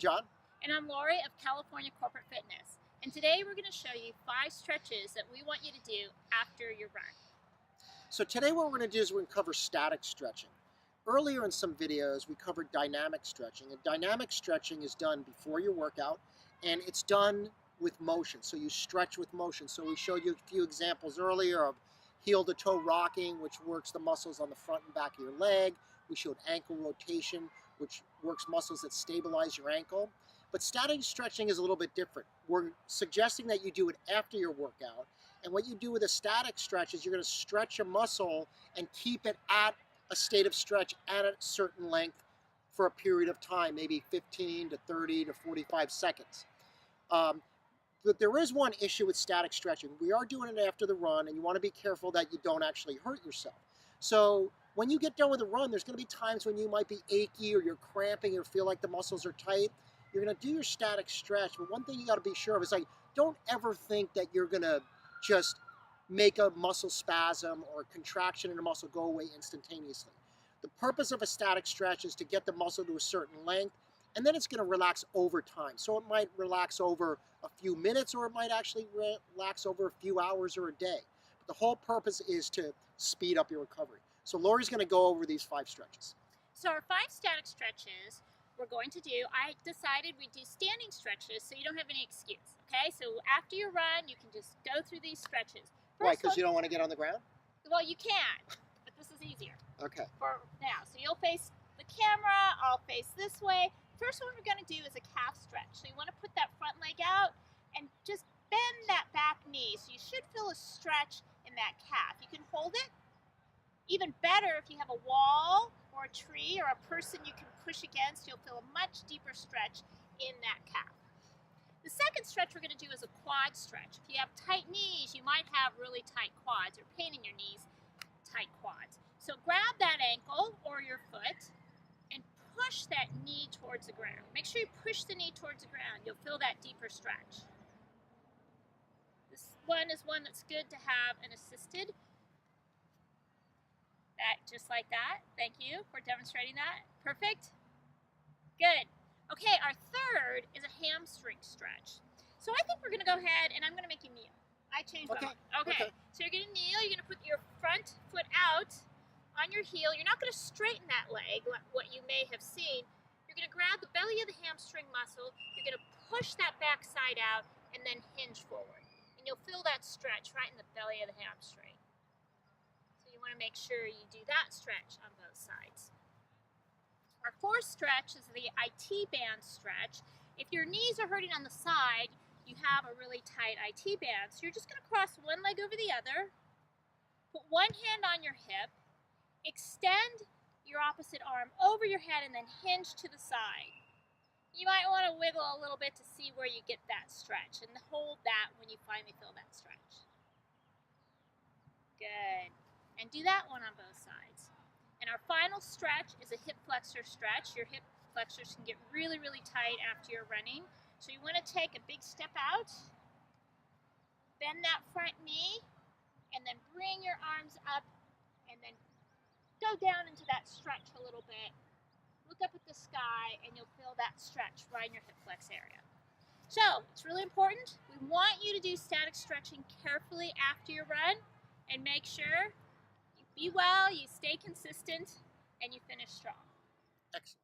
John. And I'm Lori of California Corporate Fitness. And today we're going to show you 5 stretches that we want you to do after your run. So today what we're going to do is we're going to cover static stretching. Earlier in some videos we covered dynamic stretching, and dynamic stretching is done before your workout and it's done with motion. So you stretch with motion. So we showed you a few examples earlier of heel to toe rocking, which works the muscles on the front and back of your leg. We showed ankle rotation, which works muscles that stabilize your ankle. But static stretching is a little bit different. We're suggesting that you do it after your workout. And what you do with a static stretch is you're going to stretch a muscle and keep it at a state of stretch at a certain length for a period of time, maybe 15 to 30 to 45 seconds. But there is one issue with static stretching. We are doing it after the run, and you want to be careful that you don't actually hurt yourself. So when you get done with the run, there's going to be times when you might be achy or you're cramping or feel like the muscles are tight. You're going to do your static stretch, but one thing you got to be sure of is, like, don't ever think that you're going to just make a muscle spasm or a contraction in a muscle go away instantaneously. The purpose of a static stretch is to get the muscle to a certain length, and then it's going to relax over time. So it might relax over a few minutes, or it might actually relax over a few hours or a day. But the whole purpose is to speed up your recovery. So Lori's going to go over these 5 stretches. So our 5 static stretches we're going to do, I decided we'd do standing stretches so you don't have any excuse, okay? So after your run, you can just go through these stretches. Why, because you don't want to get on the ground? Well, you can, but this is easier. Okay. For now. So you'll face the camera, I'll face this way. First one we're going to do is a calf stretch. So you want to put that front leg out and just bend that back knee. So you should feel a stretch in that calf. You can hold it. Even better if you have a wall or a tree or a person you can push against, you'll feel a much deeper stretch in that calf. The second stretch we're going to do is a quad stretch. If you have tight knees, you might have really tight quads, or pain in your knees, tight quads. So grab that ankle or your foot and push that knee towards the ground. Make sure you push the knee towards the ground. You'll feel that deeper stretch. This one is one that's good to have an assisted. Just like that. Thank you for demonstrating that. Perfect. Good. Okay, our third is a hamstring stretch. So I think we're going to go ahead and I'm going to make you kneel. I changed my mind. Okay. So you're going to kneel. You're going to put your front foot out on your heel. You're not going to straighten that leg, what you may have seen. You're going to grab the belly of the hamstring muscle. You're going to push that back side out and then hinge forward. And you'll feel that stretch right in the belly of the hamstring. You want to make sure you do that stretch on both sides. Our fourth stretch is the IT band stretch. If your knees are hurting on the side, you have a really tight IT band. So you're just going to cross one leg over the other, put one hand on your hip, extend your opposite arm over your head, and then hinge to the side. You might want to wiggle a little bit to see where you get that stretch, and hold that when you finally feel that stretch. Good. And do that one on both sides. And our final stretch is a hip flexor stretch. Your hip flexors can get really, really tight after you're running. So you want to take a big step out, bend that front knee, and then bring your arms up, and then go down into that stretch a little bit. Look up at the sky, and you'll feel that stretch right in your hip flex area. So it's really important. We want you to do static stretching carefully after your run, and make sure be well, you stay consistent, and you finish strong. Excellent.